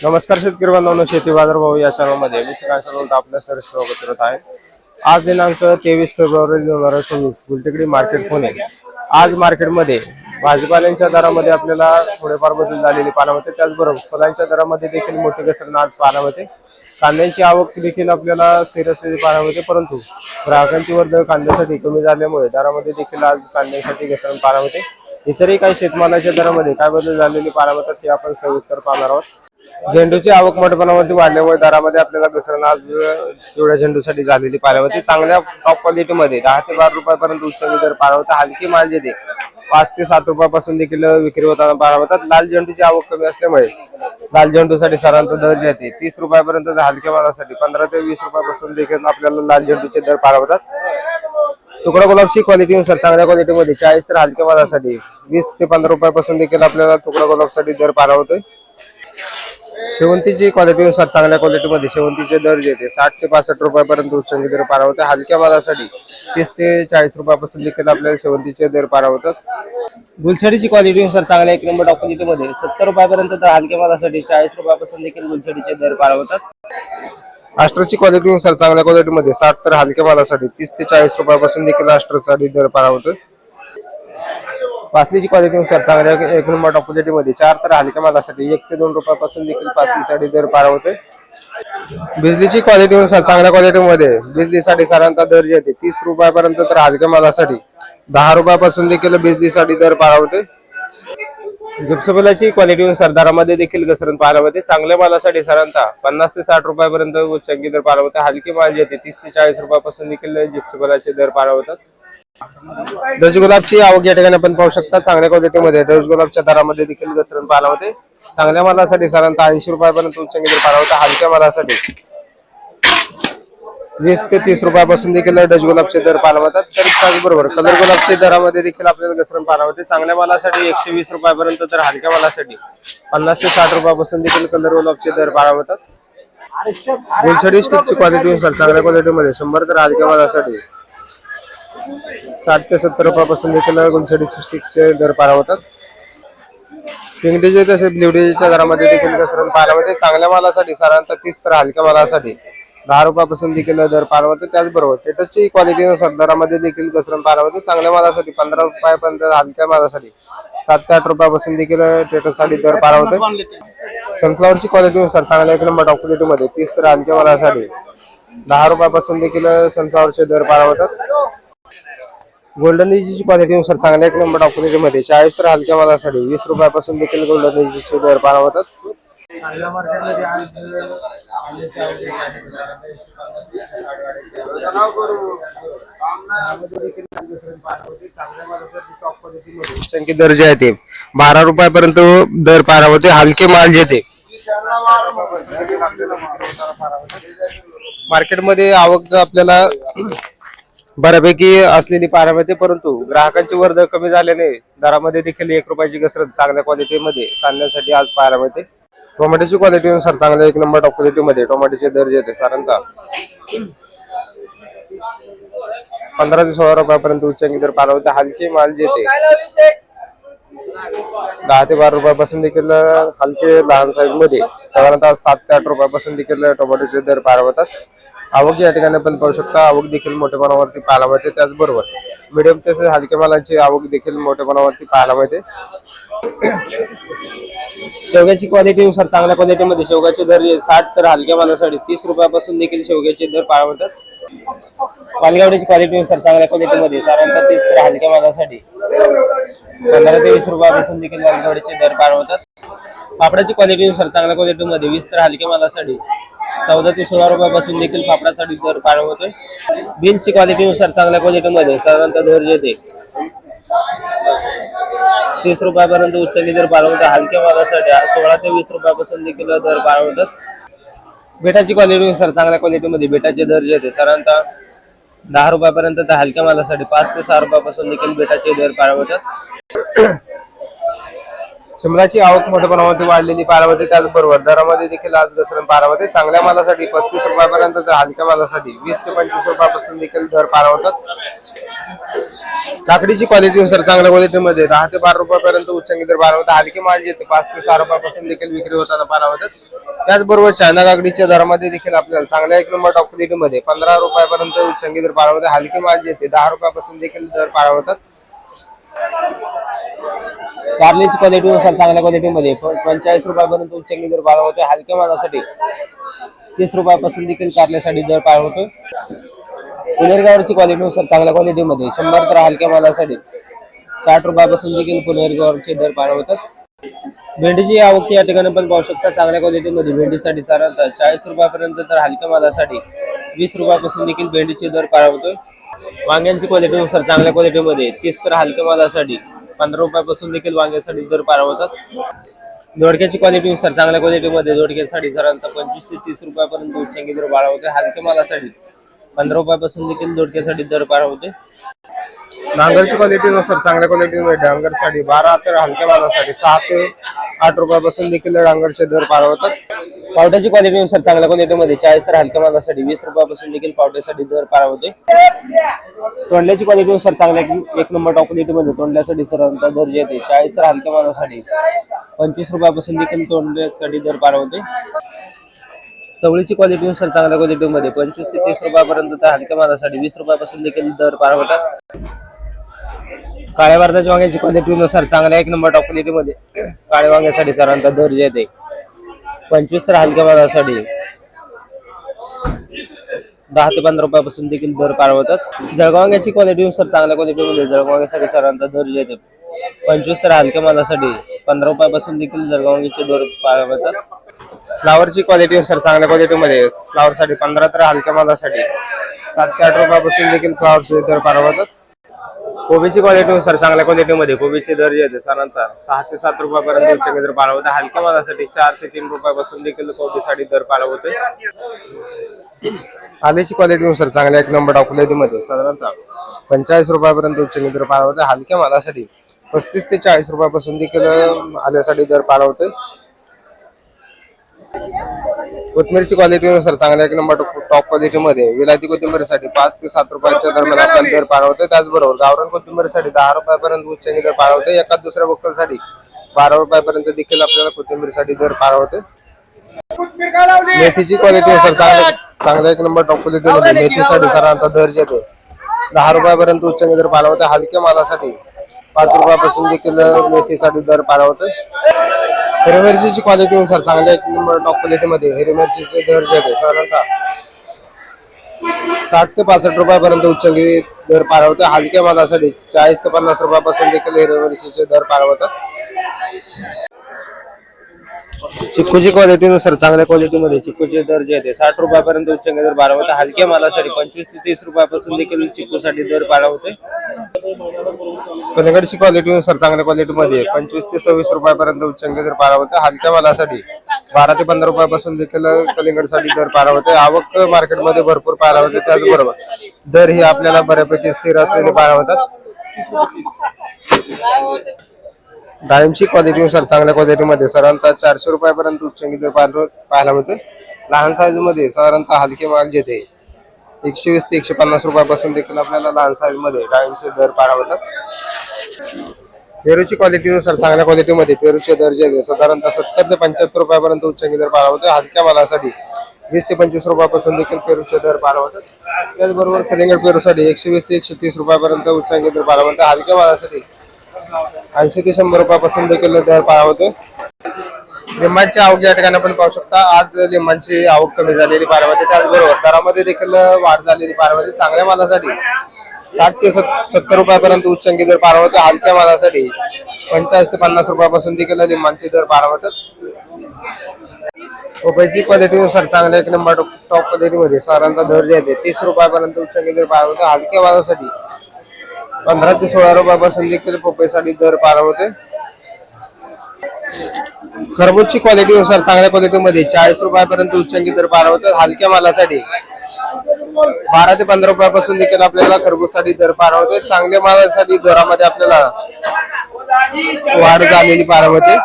नमस्कार शेतकरी बांधवांनो, शेती बाजार भाव या चॅनलमध्ये मी श्रीकांत आपल्या सर स्वागत करत आहे। आज दिनांक 23 फेब्रुवारी 2024 गुलटेकडी मार्केट पुणे। आज मार्केटमध्ये भाजीपाल्यांच्या दरामध्ये आपल्याला थोडेफार बदल झालेले पाहायला मिळते। त्याचबरोबर फळांच्या दरामध्ये देखील मोठी घसरण आज पाहायला मिळते। कांद्याची आवक देखील आपल्याला स्थिर असलेली पाहायला मिळते, परंतु ग्राहकांची वर्दळ कांद्यासाठी कमी झाल्यामुळे दरामध्ये देखील आज कांद्यासाठी घसरण पाहायला मिळते। इतरही काही शेतमालाच्या दरामध्ये काय बदल झालेले पाहायला मिळतात ते आपण सविस्तर पाहणार आहोत। झेंडूची आवक मोठ्या प्रमाणावरती वाढल्यामुळे दरामध्ये आपल्याला घसरण आज पिवळ्या झेंडूसाठी झालेली पाहायला मिळते। चांगल्या टॉप क्वालिटीमध्ये 10 ते 12 रुपयापर्यंत उच्च दर पाहायला मिळतात। हलकी माल जेथे 5 ते 7 रुपयापासून देखील विक्री होताना पाहायला मिळतात। लाल झेंडूची आवक कमी असल्यामुळे लाल झेंडूसाठी साधारणतः दर जेथे 30 रुपयापर्यंत, हलक्या मालासाठी 15 ते 20 रुपयापासून देखील आपल्याला लाल झेंडूचे दर पाहायला मिळतात। तुकडा गुलाबची क्वालिटीनुसार चांगल्या क्वालिटीमध्ये 40 तर हलक्या मालासाठी 20 ते 15 रुपयापासून देखील आपल्याला तुकडा गुलाबसाठी दर पाहायला मिळतोय। शेवंतीची क्वालिटीनुसार चांगल्या क्वालिटीमध्ये शेवंतीचे दर जेथे 60 ते 65 रुपयापर्यंत उच्च दर पाहायला मिळतात। हलक्या मालासाठी 30 ते 40 रुपयापासून देखील आपल्याला शेवंतीचे दर पाहायला मिळतात। गुलछडीची क्वालिटीनुसार चांगल्या एक नंबर टॉप क्वालिटीमध्ये 70 रुपयापर्यंत, तर हलक्या मालासाठी 40 रुपयापासून देखील गुलछडीचे दर पाहायला मिळतात। अस्टरची क्वालिटीनुसार चांगल्या क्वालिटीमध्ये 60 तर हलक्या मालासाठी 30 ते 40 रुपयापासून देखील अस्टरसाठी दर पाहायला मिळतो। पासलीची क्वालिटीनुसार चांगल्या एक नंबर टॉप क्वालिटीमध्ये 4 तर हलक्या मालासाठी 1 ते 2 रुपयापासून देखील पासलीसाठी दर पाहायला मिळतो। बिजलीची क्वालिटीनुसार चांगल्या क्वालिटीमध्ये बिजलीसाठी साधारणतः दर जेथे 30 रुपयापर्यंत, तर हलक्या मालासाठी 10 रुपयापासून देखील बिजलीसाठी दर पाहायला मिळतो। जिप्सबलाची क्वालिटीनुसार दरामध्ये देखील घसरण पाहायला मिळते। चांगल्या मालासाठी साधारणतः 50 ते 60 रुपयापर्यंत उच्चांकी दर पाहायला मिळते। हलकी माल जेथे 30 ते 40 रुपयापासून देखील जिप्सबलाचे दर पाहायला मिळतात। डच गुलाबची आवक या ठिकाणी आपण पाहू शकता। चांगल्या क्वालिटीमध्ये डच गुलाबच्या दरामध्ये देखील घसरण पाहायला मिळते। चांगल्या मालासाठी साधारणतः 80 रुपयापर्यंत उच्चांकी दर पाहायला मिळतात। हलक्या मालासाठी 20 ते 30 रुपयापासून देखील डच गुलाबचे दर पाहायला मिळतात। तर त्याचबरोबर कलर गुलाबच्या दरामध्ये देखील आपल्याला घसरण पाहायला मिळते। चांगल्या मालासाठी 120 रुपयापर्यंत, तर हलक्या मालासाठी 50 ते 60 रुपयापासून देखील कलर गुलाबचे दर पाहायला मिळतात। गुलछडी स्टिकची क्वालिटीनुसार चांगल्या क्वालिटीमध्ये 100 तर हलक्या मालासाठी 60 ते 70 रुपयापासून देखील गुलछडीचे स्टिकचे दर पाहायला मिळतात। पिंगडीचे तसेच ब्ल्यूडीच्या दरामध्ये देखील घसरण पाहायला मिळते। चांगल्या मालासाठी साधारणतः 30 तर हलक्या मालासाठी 10 रुपयापासून देखील दर पाहायला मिळते। त्याचबरोबर टेटसची क्वालिटीनुसार दरामध्ये देखील घसरण पाहायला मिळते। चांगल्या मालासाठी 15 रुपयापर्यंत, हलक्या मालासाठी 7 ते 8 रुपयापासून देखील टेटससाठी दर पाहायला मिळते। सनफ्लॉवरची क्वालिटीनुसार चांगल्या एक नंबर टॉप क्वालिटीमध्ये 30 तर हलक्या मालासाठी 10 रुपयापासून देखील सनफ्लॉवरचे दर पाहायला मिळतात। गोल्डन एजीची क्वालिटीनुसार चांगल्या एक नंबर टॉप क्वालिटीमध्ये 40 तर हलक्या मालासाठी 20 रुपयापासून देखील गोल्डन एजीचे दर पाहायला मिळतात। दर जे आहे ते 12 रुपयापर्यंत दर पाहायला मिळते। हलके माल जे ते मार्केटमध्ये आवक आपल्याला बऱ्यापैकी असलेली पाहायला मिळते, परंतु ग्राहकांची वर्दळ कमी झाल्याने दरामध्ये देखील 1 रुपयाची घसरण चांगल्या क्वालिटीमध्ये कांद्यासाठी आज पाहायला मिळते। टोमॅटोची क्वालिटीनुसार चांगल्या एक नंबर टॉप क्वालिटीमध्ये टोमॅटोचे दर जे आहेत साधारणतः 15 ते 16 रुपयापर्यंत उच्चांकी दर पाहायला मिळते। हलके माल जे ते 10 ते 12 रुपयापासून देखील हलके लहान साईज मध्ये साधारणतः 7 ते 8 रुपयापासून देखील टोमॅटोचे दर पाहायला मिळतात। आवक या ठिकाणी आपण पाहू शकता। आवक देखील मोठ्या प्रमाणावरती पाहायला मिळते। त्याचबरोबर मिडियम तसेच हलक्या मालाची आवक देखील मोठ्या प्रमाणावरती पाहायला मिळते। शेवग्याची क्वालिटीनुसार चांगल्या क्वालिटीमध्ये शेवग्याचे दर 60 तर हलक्या मालासाठी 30 रुपयापासून देखील शेवग्याचे दर पाहायला मिळतात। पालगावडीची क्वालिटीनुसार चांगल्या क्वालिटीमध्ये साधारणतः 30 तर हलक्या मालासाठी 15 ते 20 रुपयापासून देखील पालगावडीचे दर पाहायला मिळतात। पापडाची क्वालिटीनुसार चांगल्या क्वालिटीमध्ये 20 तर हलक्या मालासाठी 14 ते 16 रुपयापासून देखील पापडासाठी दर पाहायला मिळतोय। बीन्सची क्वालिटीनुसार चांगल्या क्वालिटीमध्ये साधारणतः दर येते 30 रुपयापर्यंत उच्चांकी दर पाहायला मिळतात। हलक्या मालासाठी 16 ते 20 रुपयापासून देखील दर पाहायला मिळतात। बेटाची क्वालिटीनुसार चांगल्या क्वालिटीमध्ये बेटाचे दर जे आहेत साधारणतः 10 रुपयापर्यंत, तर हलक्या मालासाठी 5 ते 6 रुपयापासून देखील बेटाचे दर पाहायला मिळतात। शिमलाची आवक मोठ्या प्रमाणात वाढलेली पाहायला मिळते. त्याचबरोबर दरामध्ये देखील आज घसरण पाहायला मिळते. चांगल्या मालासाठी 35 रुपयापर्यंत तर हलक्या मालासाठी 20 ते 25 रुपयापासून देखील दर पाहायला मिळतात. काकडीची क्वालिटीनुसार चांगल्या क्वालिटीमध्ये 10 ते 12 रुपयापर्यंत उच्चांकी दर पाहायला मिळतात. हलके माल जे 5 ते 6 रुपयापासून देखील विक्री होताना पाहायला मिळतात. त्याचबरोबर चायना काकडीच्या दरामध्ये देखील आपल्याला चांगल्या 1 नंबर टॉप क्वालिटीमध्ये 15 रुपयापर्यंत उच्चांकी दर पाहायला मिळतात. हलके माल जे 10 रुपयापासून देखील दर पाहायला मिळतात. कारलीची क्वालिटीनुसार चांगल्या क्वालिटीमध्ये 45 रुपयापर्यंत उच्चांकी दर पाहायला मिळतो. हलक्या मालासाठी 30 रुपयापासून देखील कारल्यासाठी दर पाहायला मिळतो. पुणेरगावची क्वालिटीनुसार चांगल्या क्वालिटीमध्ये 100 तर हलक्या मालासाठी 60 रुपयापासून देखील पुणेरगावचे दर पाहायला मिळतात. भेंडीची आवक या ठिकाणी पण पाहू शकता. चांगल्या क्वालिटीमध्ये भेंडीसाठी साधारणतः 40 रुपयापर्यंत तर हलक्या मालासाठी 20 रुपयापासून देखील भेंडीचे दर पाहायला मिळतो. वांग्यांची क्वालिटीनुसार चांगल्या क्वालिटीमध्ये 30 तर हलक्या मालासाठी 15 रुपयापासून देखील वांग्यासाठी दर पाहायला मिळतात. दोडक्याची क्वालिटीनुसार चांगल्या क्वालिटीमध्ये दोडक्यासाठी साधारणतः 25 ते 30 रुपयापर्यंत उच्चांकी दर पाहायला मिळतो. हलक्या मालासाठी 15 रुपयापासून देखील दोडक्यासाठी दर पाहायला मिळतो. डांगरची क्वालिटीनुसार चांगल्या क्वालिटीमध्ये डांगरसाठी 12 तर हलक्या मालासाठी 6 ते 8 रुपयापासून देखील डांगरचे दर पाहायला मिळतात. पावट्याची क्वालिटीनुसार चांगल्या क्वालिटीमध्ये 40 तर हलक्या मालासाठी 20 रुपयापासून देखील पावट्यासाठी दर पाहायला मिळतो. तोंडल्याची क्वालिटीनुसार चांगल्या 1 नंबर टॉप क्वालिटीमध्ये तोंडल्यासाठी साधारणतः दर जे येते 40 तर हलक्या मालासाठी 25 रुपयापासून देखील तोंडल्यासाठी दर पाहायला मिळतो. चवळीची क्वालिटीनुसार चांगल्या क्वालिटीमध्ये 25 ते 30 रुपयापर्यंत तर हलक्या मालासाठी 20 रुपयापासून देखील दर पाहायला मिळतात. काळ्या भारताच्या वांग्याची क्वालिटीनुसार चांगल्या 1 नंबर टॉप क्वालिटीमध्ये काळ्या वांग्यासाठी साधारणतः दर जे येते 25 तर हलक्या मालासाठी 10 ते 15 रुपयापासून देखील दर पाहायला मिळतात. जळगाव वांग्याची क्वालिटीनुसार चांगल्या क्वालिटीमध्ये जळगाव वांग्यासाठी साधारणतः दर जे येते 25 तर हलक्या मालासाठी 15 रुपयापासून देखील जळगाव वांग्याचे दर पाहायला मिळतात. फ्लावरची क्वालिटीनुसार चांगल्या क्वालिटीमध्ये फ्लावरसाठी 15 तर हलक्या मालासाठी 7 ते 8 रुपयापासून देखील फ्लावरचे दर पाहायला मिळतात. कोबीची क्वालिटीनुसार चांगल्या क्वालिटीमध्ये कोबीचे दर जे आहेत साधारणतः 6 ते 7 रुपयापर्यंत उच्चांकी दर पाहायला मिळतात. हलक्या मालासाठी 4 ते 3 रुपयापासून देखील कोबीसाठी दर पाहायला मिळतो. आल्याची क्वालिटीनुसार चांगल्या 1 नंबर टॉप क्वालिटीमध्ये साधारणतः 45 रुपयापर्यंत उच्चांकी दर पाहायला मिळतो. हलक्या मालासाठी 35 ते 40 रुपयापासून देखील आल्यासाठी दर पाहायला मिळतो. कोथिंबीरची क्वालिटीनुसार चांगल्या 1 नंबर टॉप क्वालिटीमध्ये विलायती कोथिंबीरसाठी 5 ते 7 रुपयाच्या दरम्यान आपल्याला दर पाहायला मिळतो. त्याचबरोबर गावरान कोथिंबीरसाठी 10 रुपयापर्यंत उच्चांकी दर पाहायला मिळतो. एका दुसऱ्या बक्कलसाठी 12 रुपयापर्यंत देखील आपल्याला कोथिंबीरसाठी दर पाहायला मिळतो. मेथीची क्वालिटीनुसार चांगल्या 1 नंबर टॉप क्वालिटीमध्ये मेथीसाठी साधारणतः दर जे 10 रुपयापर्यंत उच्चांकी दर पाहायला मिळतो. हलक्या मालासाठी 5 रुपयापासून देखील मेथीसाठी दर पाहायला मिळतो. हिरवी मिरचीची क्वालिटीनुसार चांगल्या 1 नंबर टॉप क्वालिटीमध्ये हिरवी मिरचीचे दर जे आहेत साधारणतः 60 ते 65 रुपयापर्यंत उच्चांकी दर पाहायला मिळतो. हलक्या मालासाठी 40 ते 50 रुपयापासून देखील हिरवी मिरचीचे दर पाहायला मिळतात. चिक्कूची क्वालिटीनुसार चांगल्या क्वालिटीमध्ये चिक्कूचे दर जे आहेत 60 रुपयापर्यंत उच्चांकी दर पाहायला मिळतो. हलक्या मालासाठी 25 ते 30 रुपयापासून देखील चिक्कूसाठी दर पाहायला मिळतो. कलिंगडची क्वालिटीनुसार चांगल्या क्वालिटीमध्ये 25 ते 26 रुपयापर्यंत उच्चांकी दर पाहायला मिळतो. हलक्या मालासाठी 12 ते 15 रुपयापासून देखील कलिंगडसाठी दर पाहायला मिळतो. आवक मार्केटमध्ये भरपूर पाहायला मिळते. त्याचबरोबर दर ही आपल्याला बऱ्यापैकी स्थिर असलेले पाहायला मिळतात. डाळिंबची क्वालिटीनुसार चांगल्या क्वालिटीमध्ये साधारणतः 400 रुपयापर्यंत उच्चांकी दर पाहायला मिळतो. लहान साईजमध्ये साधारणतः हलके माल जे 120 ते 150 रुपयापासून देखील आपल्याला लहान साईजमध्ये डाळिंबचे दर पाहायला मिळतात. पेरूची क्वालिटीनुसार चांगल्या क्वालिटीमध्ये पेरूचे दर जे साधारणतः 70 ते 75 रुपयापर्यंत उच्चांकी दर पाहायला मिळतो. हलक्या मालासाठी 20 ते 25 रुपयापासून देखील पेरूचे दर पाहायला मिळतात. त्याचबरोबर कलिंगड पेरूसाठी 120 ते 130 रुपयापर्यंत उच्चांकी दर पाहायला मिळतो. हलक्या मालासाठी 80 ते 100 रुपयापासून देखील दर पाहायला मिळतो. लिंबाची आवक या ठिकाणी आपण पाहू शकता. आज लिंबाची आवक कमी झालेली पाहायला मिळते. त्याचबरोबर दरामध्ये देखील वाढ झालेली पाहायला मिळते. चांगल्या मालासाठी 60 ते 70 रुपयापर्यंत उच्चांकी दर पाहायला मिळतो. हलक्या मालासाठी 50 ते 50 रुपयापासून देखील लिंबाचे दर पाहायला मिळतात. पपईची क्वालिटीनुसार चांगल्या 1 नंबर टॉप क्वालिटीमध्ये साधारणतः दर जे आहे 30 रुपयापर्यंत उच्चांकी दर पाहायला मिळतो. हलक्या मालासाठी 15 ते 16 रुपयापासून देखील पपईसाठी दर पाहायला मिळते. खरबूजची क्वालिटीनुसार चांगल्या क्वालिटीमध्ये 40 रुपयापर्यंत उच्चांकी दर पाहायला मिळतो. हलक्या मालासाठी 12 ते 15 रुपयापासून देखील आपल्याला खरबूजसाठी दर पाहायला मिळतो. चांगल्या मालासाठी दरामध्ये आपल्याला वाढ झालेली बारामध्ये